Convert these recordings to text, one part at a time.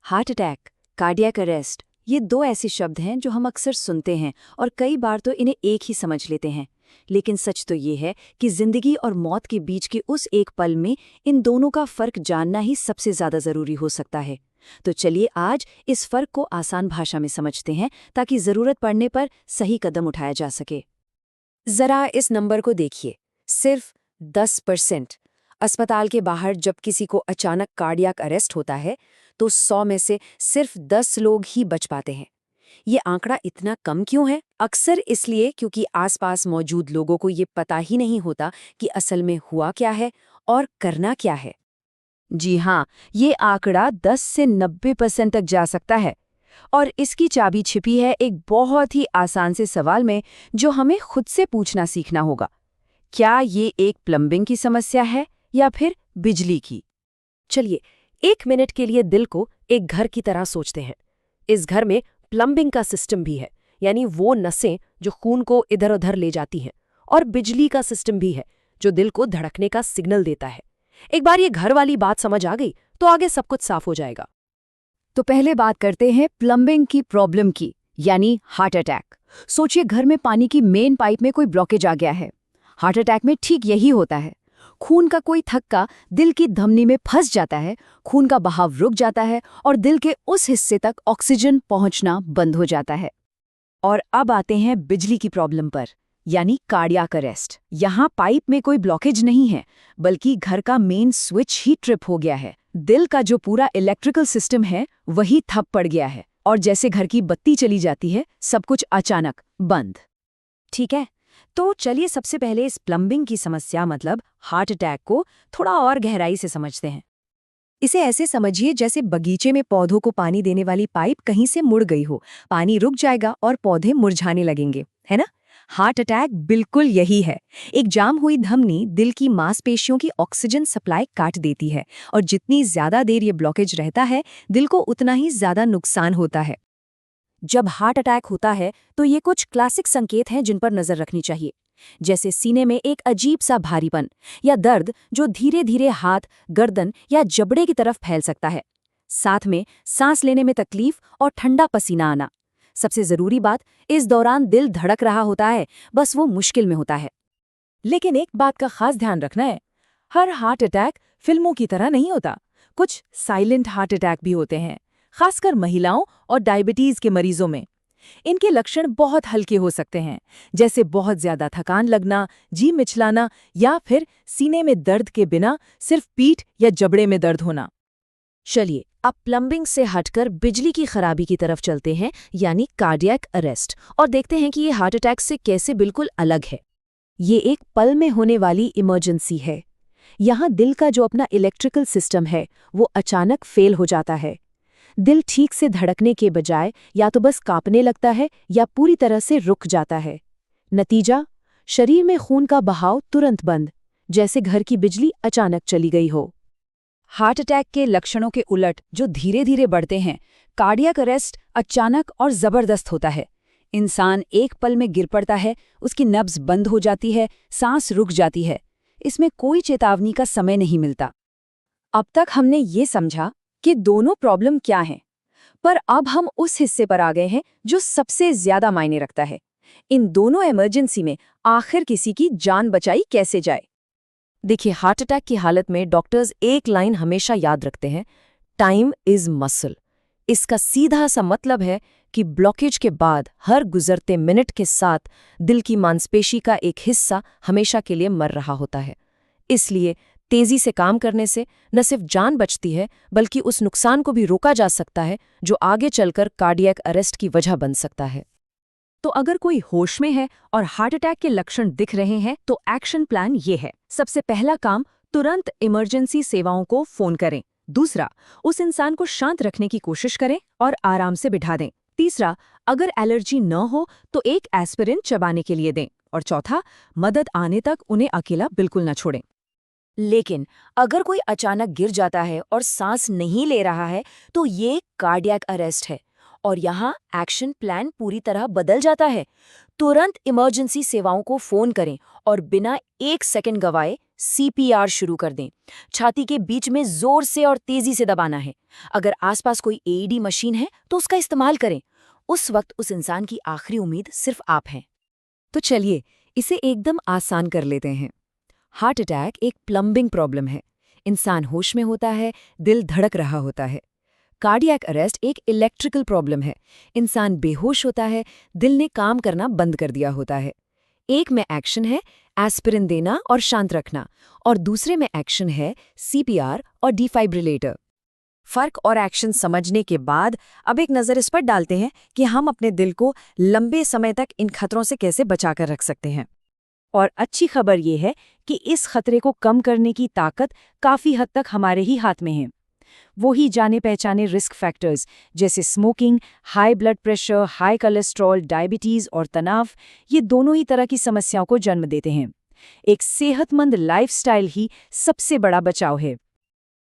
Heart attack, cardiac arrest, ये दो ऐसे शब्द हैं जो हम अक्सर सुनते हैं और कई बार तो इन्हें एक ही समझ लेते हैं। लेकिन सच तो ये है कि जिंदगी और मौत के बीच के उस एक पल में इन दोनों का फर्क जानना ही सबसे ज्यादा जरूरी हो सकता है। तो चलिए आज इस फर्क को आसान भाषा में समझते हैं ताकि जरूरत पड़ने पर सही कदम उठाया जा सके। जरा इस नंबर को देखिए, सिर्फ 10%। अस्पताल के बाहर जब किसी को अचानक कार्डियक अरेस्ट होता है तो 100 में से सिर्फ 10 लोग ही बच पाते हैं। ये आंकड़ा इतना कम क्यों है? अक्सर इसलिए क्योंकि आसपास मौजूद लोगों को ये पता ही नहीं होता कि असल में हुआ क्या है और करना क्या है। जी हाँ, ये आंकड़ा 10 से 90% तक जा सकता है। और इसकी चाबी छिपी है एक बहुत ही आसान से सवाल में जो हमें खुद से पूछना सीखना होगा। क्या ये एक प्लम्बिंग की समस्या है या फिर बिजली की? चलिए 1 मिनट के लिए दिल को एक घर की तरह सोचते हैं। इस घर में प्लम्बिंग का सिस्टम भी है, यानी वो नसें जो खून को इधर उधर ले जाती हैं, और बिजली का सिस्टम भी है जो दिल को धड़कने का सिग्नल देता है। एक बार ये घर वाली बात समझ आ गई तो आगे सब कुछ साफ हो जाएगा। तो पहले बात करते हैं प्लम्बिंग की प्रॉब्लम की, यानी हार्ट अटैक। सोचिए घर में पानी की मेन पाइप में कोई ब्लॉकेज आ गया है। हार्ट अटैक में ठीक यही होता है। खून का कोई थक्का दिल की धमनी में फंस जाता है, खून का बहाव रुक जाता है और दिल के उस हिस्से तक ऑक्सीजन पहुंचना बंद हो जाता है। और अब आते हैं बिजली की प्रॉब्लम पर, यानी कार्डियक अरेस्ट। यहाँ पाइप में कोई ब्लॉकेज नहीं है, बल्कि घर का मेन स्विच ही ट्रिप हो गया है। दिल का जो पूरा इलेक्ट्रिकल सिस्टम है वही ठप पड़ गया है और जैसे घर की बत्ती चली जाती है, सब कुछ अचानक बंद। ठीक है, तो चलिए सबसे पहले इस प्लम्बिंग की समस्या मतलब हार्ट अटैक को थोड़ा और गहराई से समझते हैं। इसे ऐसे समझिए जैसे बगीचे में पौधों को पानी देने वाली पाइप कहीं से मुड़ गई हो। पानी रुक जाएगा और पौधे मुरझाने लगेंगे, है ना? हार्ट अटैक बिल्कुल यही है। एक जाम हुई धमनी दिल की मांसपेशियों की ऑक्सीजन सप्लाई काट देती है और जितनी ज्यादा देर ये ब्लॉकेज रहता है, दिल को उतना ही ज्यादा नुकसान होता है। जब हार्ट अटैक होता है तो ये कुछ क्लासिक संकेत हैं जिन पर नजर रखनी चाहिए, जैसे सीने में एक अजीब सा भारीपन या दर्द जो धीरे धीरे हाथ, गर्दन या जबड़े की तरफ फैल सकता है। साथ में सांस लेने में तकलीफ और ठंडा पसीना आना। सबसे जरूरी बात, इस दौरान दिल धड़क रहा होता है, बस वो मुश्किल में होता है। लेकिन एक बात का खास ध्यान रखना है, हर हार्ट अटैक फिल्मों की तरह नहीं होता। कुछ साइलेंट हार्ट अटैक भी होते हैं, खासकर महिलाओं और डायबिटीज के मरीजों में। इनके लक्षण बहुत हल्के हो सकते हैं, जैसे बहुत ज्यादा थकान लगना, जी मिचलाना या फिर सीने में दर्द के बिना सिर्फ पीठ या जबड़े में दर्द होना। चलिए अब प्लम्बिंग से हटकर बिजली की खराबी की तरफ चलते हैं, यानी कार्डियक अरेस्ट, और देखते हैं कि ये हार्ट अटैक से कैसे बिल्कुल अलग है। ये एक पल में होने वाली इमरजेंसी है। यहाँ दिल का जो अपना इलेक्ट्रिकल सिस्टम है वो अचानक फेल हो जाता है। दिल ठीक से धड़कने के बजाय या तो बस कांपने लगता है या पूरी तरह से रुक जाता है। नतीजा, शरीर में खून का बहाव तुरंत बंद, जैसे घर की बिजली अचानक चली गई हो। हार्ट अटैक के लक्षणों के उलट जो धीरे धीरे बढ़ते हैं, कार्डियक अरेस्ट अचानक और जबरदस्त होता है। इंसान एक पल में गिर पड़ता है, उसकी नब्ज बंद हो जाती है, सांस रुक जाती है। इसमें कोई चेतावनी का समय नहीं मिलता। अब तक हमने ये समझा कि दोनों प्रॉब्लम क्या हैं, पर अब हम उस हिस्से पर आ गए हैं जो सबसे ज्यादा मायने रखता है। इन दोनों इमरजेंसी में आखिर किसी की जान बचाई कैसे जाए। देखिए, हार्ट अटैक की हालत में डॉक्टर्स एक लाइन हमेशा याद रखते हैं, टाइम इज मसल। इसका सीधा सा मतलब है कि ब्लॉकेज के बाद हर गुजरते मिनट के साथ दिल की मांसपेशी का एक हिस्सा हमेशा के लिए मर रहा होता है। इसलिए तेजी से काम करने से न सिर्फ जान बचती है, बल्कि उस नुकसान को भी रोका जा सकता है जो आगे चलकर कार्डियक अरेस्ट की वजह बन सकता है। तो अगर कोई होश में है और हार्ट अटैक के लक्षण दिख रहे हैं तो एक्शन प्लान ये है। सबसे पहला काम, तुरंत इमरजेंसी सेवाओं को फोन करें। दूसरा, उस इंसान को शांत रखने की कोशिश करें और आराम से बिठा दें। तीसरा, अगर एलर्जी न हो तो एक एस्पिरिन चबाने के लिए दें। और चौथा, मदद आने तक उन्हें अकेला बिल्कुल न छोड़ें। लेकिन अगर कोई अचानक गिर जाता है और सांस नहीं ले रहा है तो ये कार्डियक अरेस्ट है और यहाँ एक्शन प्लान पूरी तरह बदल जाता है। तुरंत इमरजेंसी सेवाओं को फोन करें और बिना 1 सेकंड गवाए CPR शुरू कर दें। छाती के बीच में जोर से और तेजी से दबाना है। अगर आसपास कोई AED मशीन है तो उसका इस्तेमाल करें। उस वक्त उस इंसान की आखिरी उम्मीद सिर्फ आप हैं। तो चलिए इसे एकदम आसान कर लेते हैं। हार्ट अटैक एक प्लम्बिंग प्रॉब्लम है। इंसान होश में होता है, दिल धड़क रहा होता है। कार्डियक अरेस्ट एक इलेक्ट्रिकल प्रॉब्लम है। इंसान बेहोश होता है, दिल ने काम करना बंद कर दिया होता है। एक में एक्शन है एस्पिरिन देना और शांत रखना, और दूसरे में एक्शन है CPR और डिफाइब्रिलेटर। फर्क और एक्शन समझने के बाद अब एक नज़र इस पर डालते हैं कि हम अपने दिल को लंबे समय तक इन खतरों से कैसे बचाकर रख सकते हैं। और अच्छी खबर ये है कि इस खतरे को कम करने की ताकत काफ़ी हद तक हमारे ही हाथ में है। वो ही जाने पहचाने रिस्क फैक्टर्स जैसे smoking, high blood pressure, high cholesterol, diabetes और तनाव, ये दोनों ही तरह की समस्याओं को जन्म देते हैं। एक सेहतमंद लाइफस्टाइल ही सबसे बड़ा बचाव है।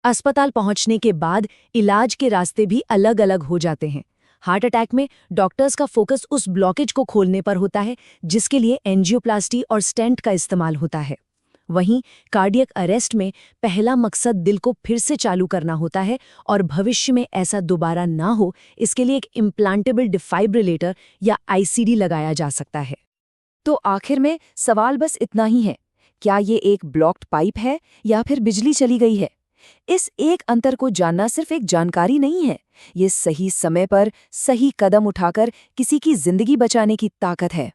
अस्पताल पहुंचने के बाद इलाज के रास्ते भी अलग अलग हो जाते हैं। हार्ट अटैक में डॉक्टर्स का फोकस उस ब्लॉकेज को खोलने पर होता है जिसके लिए एंजियोप्लास्टी और स्टेंट का इस्तेमाल होता है। वहीं कार्डियक अरेस्ट में पहला मकसद दिल को फिर से चालू करना होता है और भविष्य में ऐसा दोबारा ना हो इसके लिए एक इम्प्लांटेबल डिफाइब्रिलेटर या ICD लगाया जा सकता है। तो आखिर में सवाल बस इतना ही है, क्या ये एक ब्लॉक्ड पाइप है या फिर बिजली चली गई है? इस एक अंतर को जानना सिर्फ एक जानकारी नहीं है, ये सही समय पर सही कदम उठाकर किसी की जिंदगी बचाने की ताकत है।